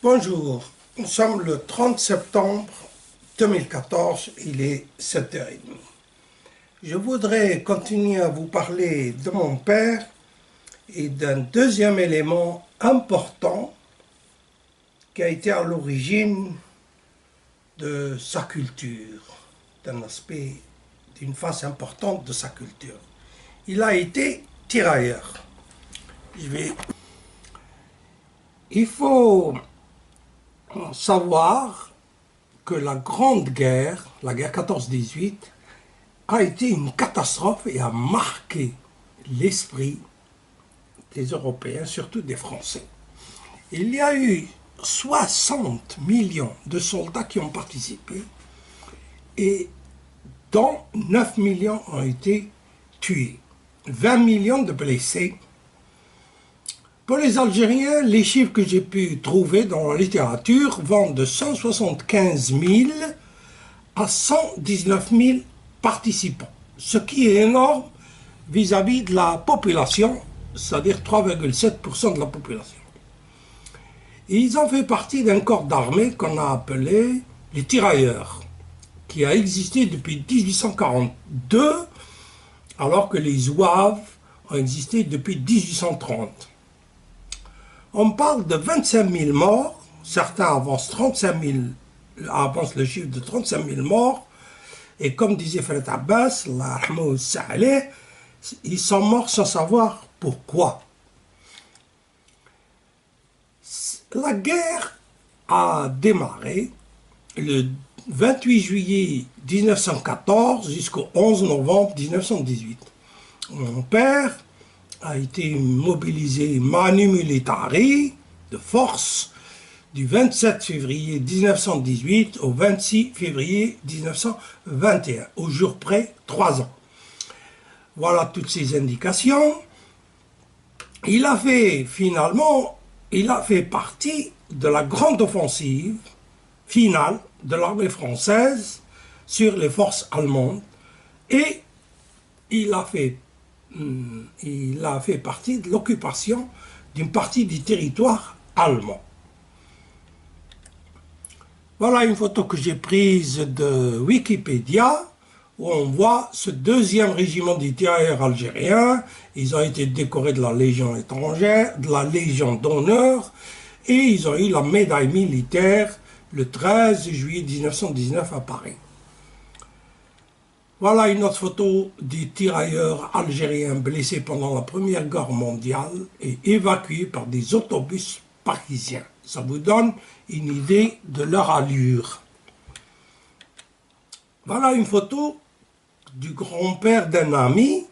Bonjour, nous sommes le 30 septembre 2014, il est 7h30. Je voudrais continuer à vous parler de mon père et d'un deuxième élément important qui a été à l'origine de sa culture, d'un aspect, d'une face importante de sa culture. Il a été tirailleur. Il faut savoir que la Grande Guerre, la guerre 14-18, a été une catastrophe et a marqué l'esprit des Européens, surtout des Français. Il y a eu 60 millions de soldats qui ont participé et dont 9 millions ont été tués, 20 millions de blessés. Pour les Algériens, les chiffres que j'ai pu trouver dans la littérature vont de 175 000 à 119 000 participants, ce qui est énorme vis-à-vis de la population, c'est-à-dire 3,7% de la population. Et ils ont fait partie d'un corps d'armée qu'on a appelé les tirailleurs, qui a existé depuis 1842, alors que les zouaves ont existé depuis 1830. On parle de 25 000 morts, certains avancent 35 000, avancent le chiffre de 35 000 morts, et comme disait Fred Abbas, ils sont morts sans savoir pourquoi. La guerre a démarré le 28 juillet 1914 jusqu'au 11 novembre 1918. Mon père a été mobilisé manu militari de force du 27 février 1918 au 26 février 1921, au jour près 3 ans. Voilà toutes ces indications. Il a fait partie de la grande offensive finale de l'armée française sur les forces allemandes et il a fait partie de l'occupation d'une partie du territoire allemand. Voilà une photo que j'ai prise de Wikipédia où on voit ce deuxième régiment des tirailleurs algériens. Ils ont été décorés de la Légion étrangère, de la Légion d'honneur et ils ont eu la médaille militaire le 13 juillet 1919 à Paris. Voilà une autre photo des tirailleurs algériens blessés pendant la Première Guerre mondiale et évacués par des autobus parisiens. Ça vous donne une idée de leur allure. Voilà une photo du grand-père d'un ami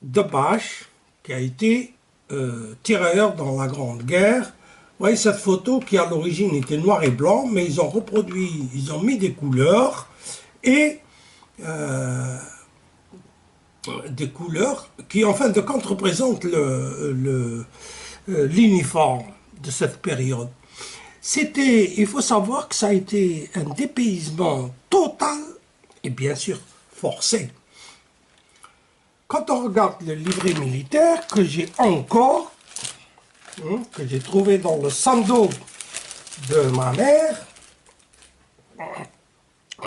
de Bache qui a été tirailleur dans la Grande Guerre. Vous voyez cette photo qui à l'origine était noir et blanc, mais ils ont reproduit, ils ont mis des couleurs et des couleurs qui en fin de compte représentent l'uniforme de cette période. Il faut savoir que ça a été un dépaysement total et bien sûr forcé. Quand on regarde le livret militaire que j'ai encore, que j'ai trouvé dans le sando de ma mère,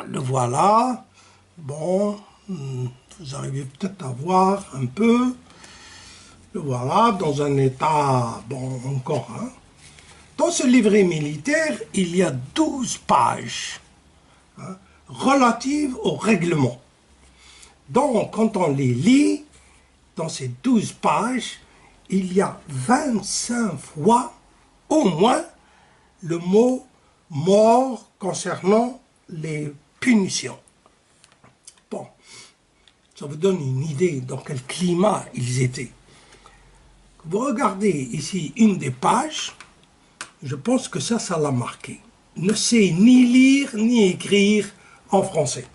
le voilà. Bon, vous arrivez peut-être à voir un peu. Le voilà dans un état, bon, encore. Dans ce livret militaire, il y a 12 pages relatives au règlement. Donc, quand on les lit, dans ces 12 pages, il y a 25 fois, au moins, le mot « mort » concernant les punitions. Bon, ça vous donne une idée dans quel climat ils étaient. Vous regardez ici une des pages, je pense que ça l'a marqué. Ne sait ni lire ni écrire en français.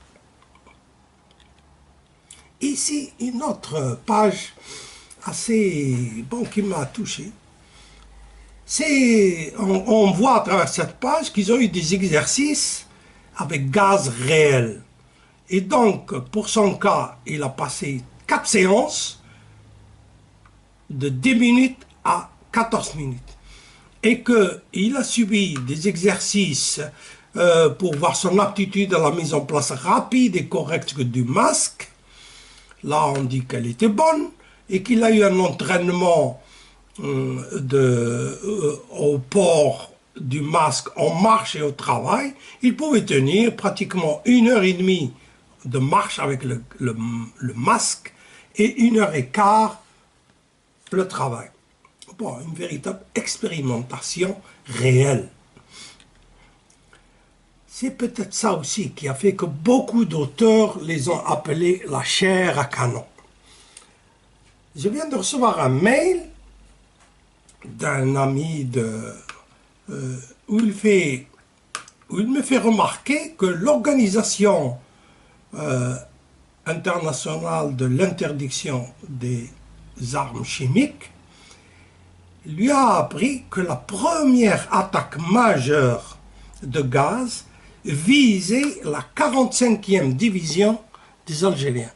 Ici, une autre page assez, bon, qui m'a touché. On voit à travers cette page qu'ils ont eu des exercices avec gaz réel. Et donc, pour son cas, il a passé 4 séances de 10 minutes à 14 minutes. et qu'il a subi des exercices pour voir son aptitude à la mise en place rapide et correcte du masque. Là, on dit qu'elle était bonne et qu'il a eu un entraînement au port du masque en marche et au travail. Il pouvait tenir pratiquement 1 h 30 de marche avec le masque et 1 h 15 le travail. Bon, une véritable expérimentation réelle. C'est peut-être ça aussi qui a fait que beaucoup d'auteurs les ont appelés la chair à canon. Je viens de recevoir un mail d'un ami où il me fait remarquer que l'organisation internationale de l'interdiction des armes chimiques lui a appris que la première attaque majeure de gaz visait la 45e division des Algériens.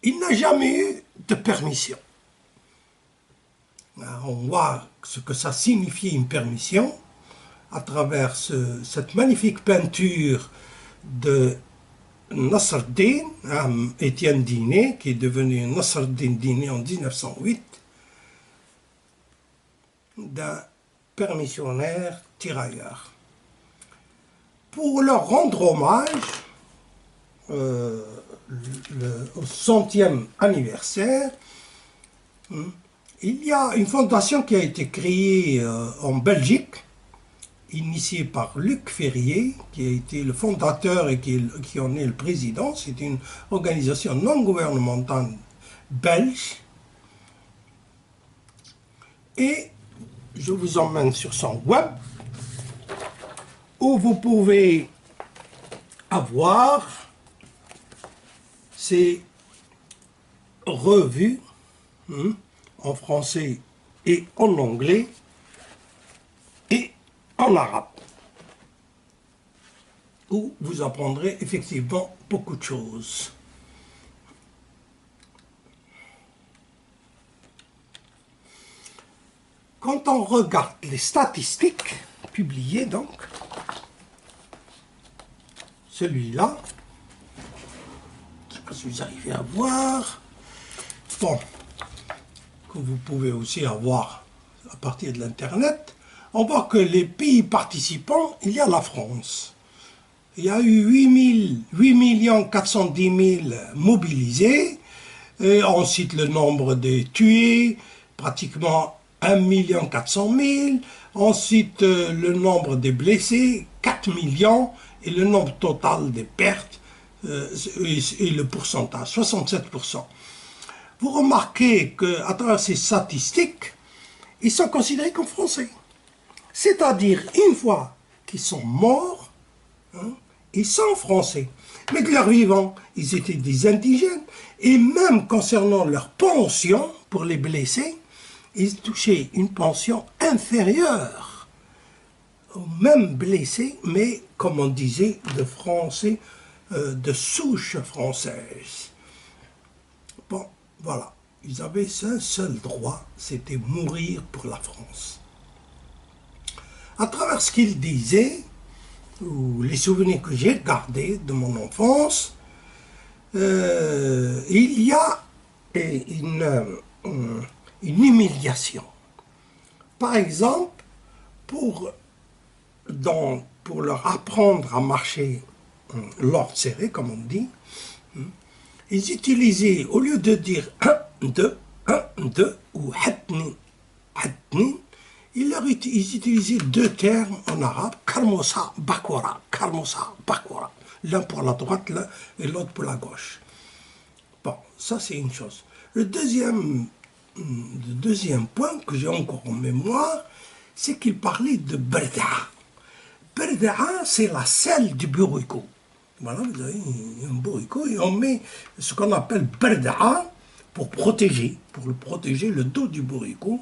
Il n'a jamais eu de permission. On voit ce que ça signifie une permission à travers cette magnifique peinture de Nasreddin, Étienne Diné, qui est devenu Nasreddin Diné en 1908, d'un permissionnaire tirailleur. Pour leur rendre hommage, au 100e anniversaire, il y a une fondation qui a été créée en Belgique, initiée par Luc Ferrier, qui a été le fondateur et qui en est le président. C'est une organisation non gouvernementale belge. Et je vous emmène sur son web, où vous pouvez avoir ces revues en français et en anglais et en arabe, où vous apprendrez effectivement beaucoup de choses. Quand on regarde les statistiques publiées, donc, celui-là, je ne sais pas si vous arrivez à voir, bon, que vous pouvez aussi avoir à partir de l'Internet, on voit que les pays participants, il y a la France. Il y a eu 8 410 000 mobilisés, et on cite le nombre des tués, pratiquement 1 400 000, on cite le nombre des blessés, 4 millions, et le nombre total des pertes, et le pourcentage, 67%. Vous remarquez qu'à travers ces statistiques, ils sont considérés comme français. C'est-à-dire, une fois qu'ils sont morts, ils sont français. Mais de leur vivant, ils étaient des indigènes. Et même concernant leur pension pour les blessés, ils touchaient une pension inférieure aux mêmes blessés, mais, comme on disait, de Français de souche française. Bon, voilà. Ils avaient un seul droit, c'était mourir pour la France. À travers ce qu'ils disaient, ou les souvenirs que j'ai gardés de mon enfance, il y a une humiliation. Par exemple, pour leur apprendre à marcher l'ordre serré, comme on dit, ils utilisaient, au lieu de dire 1, 2 ou hatni, ils utilisaient deux termes en arabe, karmosa, bakora, l'un pour la droite et l'autre pour la gauche. Bon, ça c'est une chose. Le deuxième point que j'ai encore en mémoire, c'est qu'ils parlaient de berda'a. Berda'a, c'est la selle du bourricot. Voilà, vous avez un bourricot et on met ce qu'on appelle berda'a pour protéger le dos du bourricot.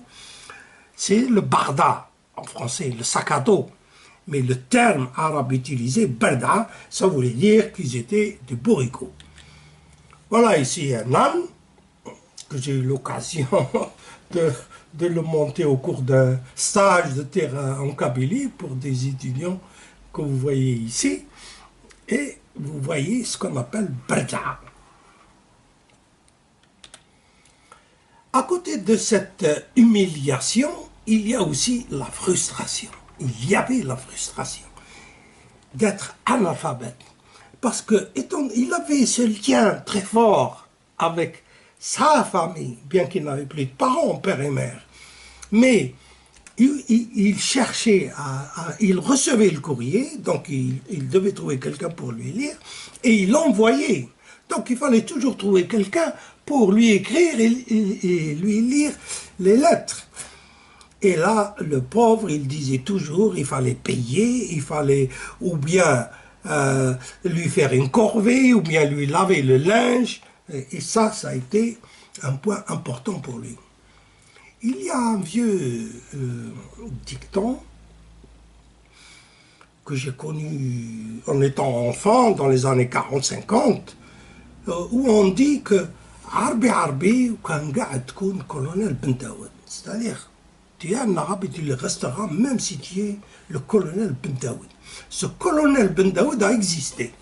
C'est le barda, en français, le sac à dos. Mais le terme arabe utilisé, berda'a, ça voulait dire qu'ils étaient des bourricots. Voilà ici un âne que j'ai eu l'occasion de, de le monter au cours d'un stage de terrain en Kabylie pour des étudiants que vous voyez ici. Et vous voyez ce qu'on appelle Berja. À côté de cette humiliation, il y a aussi la frustration. Il y avait la frustration d'être analphabète. Parce qu'il avait ce lien très fort avec sa famille, bien qu'il n'avait plus de parents, père et mère. Mais il cherchait, il recevait le courrier, donc il devait trouver quelqu'un pour lui lire, et il l'envoyait. Donc il fallait toujours trouver quelqu'un pour lui écrire et lui lire les lettres. Et là, le pauvre, il disait toujours, il fallait payer, il fallait ou bien lui faire une corvée, ou bien lui laver le linge. Et ça a été un point important pour lui. Il y a un vieux dicton que j'ai connu en étant enfant, dans les années 40-50, où on dit que Arbi Arbi kan qa'ad tkoun colonel Ben Daoud. C'est-à-dire, tu es un arabe et tu le resteras même si tu es le colonel Ben Daoud. Ce colonel Ben Daoud a existé.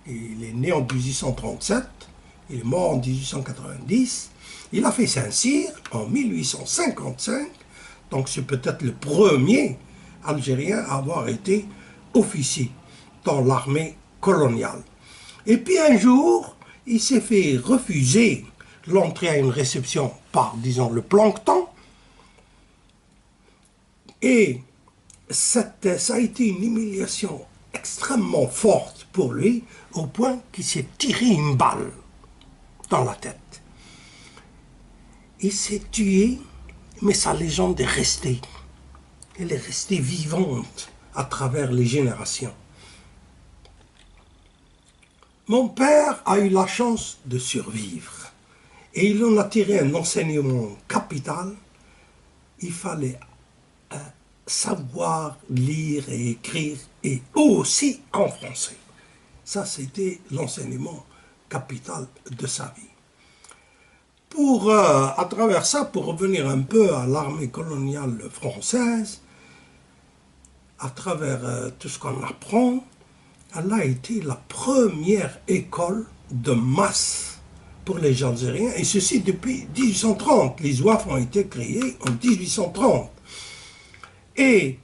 Il est né en 1837, il est mort en 1890. Il a fait Saint-Cyr en 1855, donc c'est peut-être le premier Algérien à avoir été officier dans l'armée coloniale. Et puis un jour, il s'est fait refuser l'entrée à une réception par, disons, le plancton. Et ça a été une humiliation extrêmement forte pour lui, au point qu'il s'est tiré une balle dans la tête. Il s'est tué, mais sa légende est restée. Elle est restée vivante à travers les générations. Mon père a eu la chance de survivre et il en a tiré un enseignement capital. Il fallait savoir lire et écrire, et aussi en français. Ça, c'était l'enseignement capital de sa vie. À travers ça, pour revenir un peu à l'armée coloniale française, à travers tout ce qu'on apprend, elle a été la première école de masse pour les Algériens, et ceci depuis 1830. Les OAF ont été créés en 1830. Et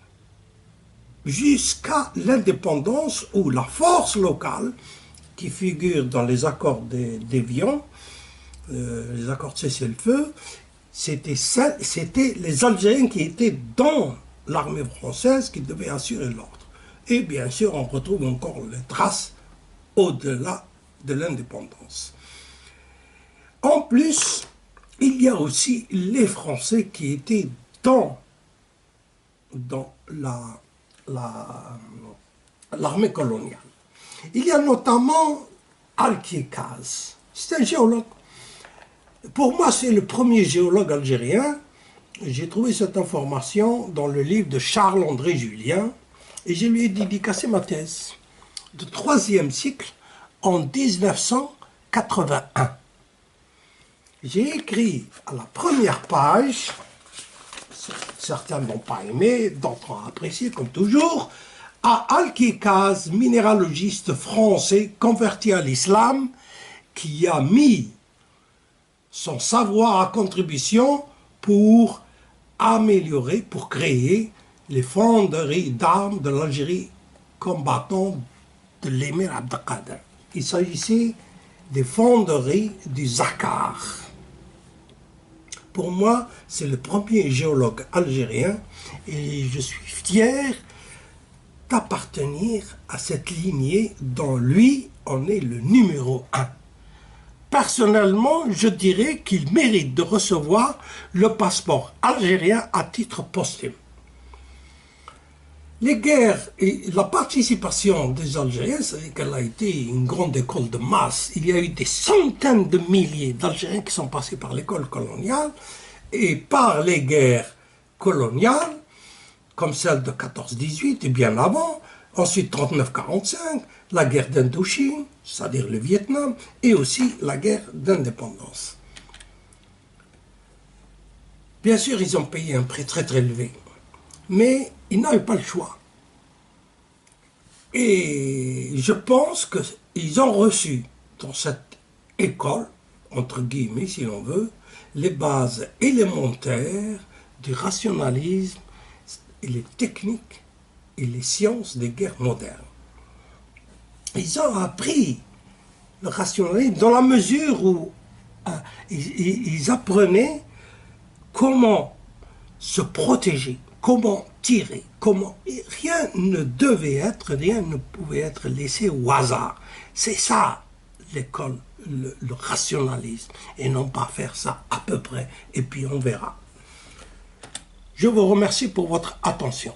jusqu'à l'indépendance, où la force locale, qui figure dans les accords d'Évian, les accords de cessez-le-feu, c'était les Algériens qui étaient dans l'armée française qui devaient assurer l'ordre. Et bien sûr, on retrouve encore les traces au-delà de l'indépendance. En plus, il y a aussi les Français qui étaient dans l'armée coloniale. Il y a notamment Alquier-Quaz. C'est un géologue. Pour moi, c'est le premier géologue algérien. J'ai trouvé cette information dans le livre de Charles-André Julien et je lui ai dédicacé ma thèse de 3e cycle en 1981. J'ai écrit à la première page, certains n'ont pas aimé, d'autres ont apprécié comme toujours, à Alquier-Quaz, minéralogiste français converti à l'islam, qui a mis son savoir à contribution pour améliorer, pour créer les fonderies d'armes de l'Algérie combattant de l'émir Abdelkader. Il s'agissait des fonderies du Zakar. Pour moi, c'est le premier géologue algérien et je suis fier d'appartenir à cette lignée dont lui en est le numéro 1. Personnellement, je dirais qu'il mérite de recevoir le passeport algérien à titre posthume. Les guerres et la participation des Algériens, c'est qu'elle a été une grande école de masse. Il y a eu des centaines de milliers d'Algériens qui sont passés par l'école coloniale et par les guerres coloniales, comme celle de 14-18 et bien avant, ensuite 39-45, la guerre d'Indochine, c'est-à-dire le Vietnam, et aussi la guerre d'indépendance. Bien sûr, ils ont payé un prix très très élevé, mais ils n'avaient pas le choix. Et je pense qu'ils ont reçu dans cette école, entre guillemets si l'on veut, les bases élémentaires du rationalisme et les techniques et les sciences des guerres modernes. Ils ont appris le rationalisme dans la mesure où ils apprenaient comment se protéger, comment tirer, comment... Rien ne devait être, rien ne pouvait être laissé au hasard. C'est ça l'école, le rationalisme, et non pas faire ça à peu près, et puis on verra. Je vous remercie pour votre attention.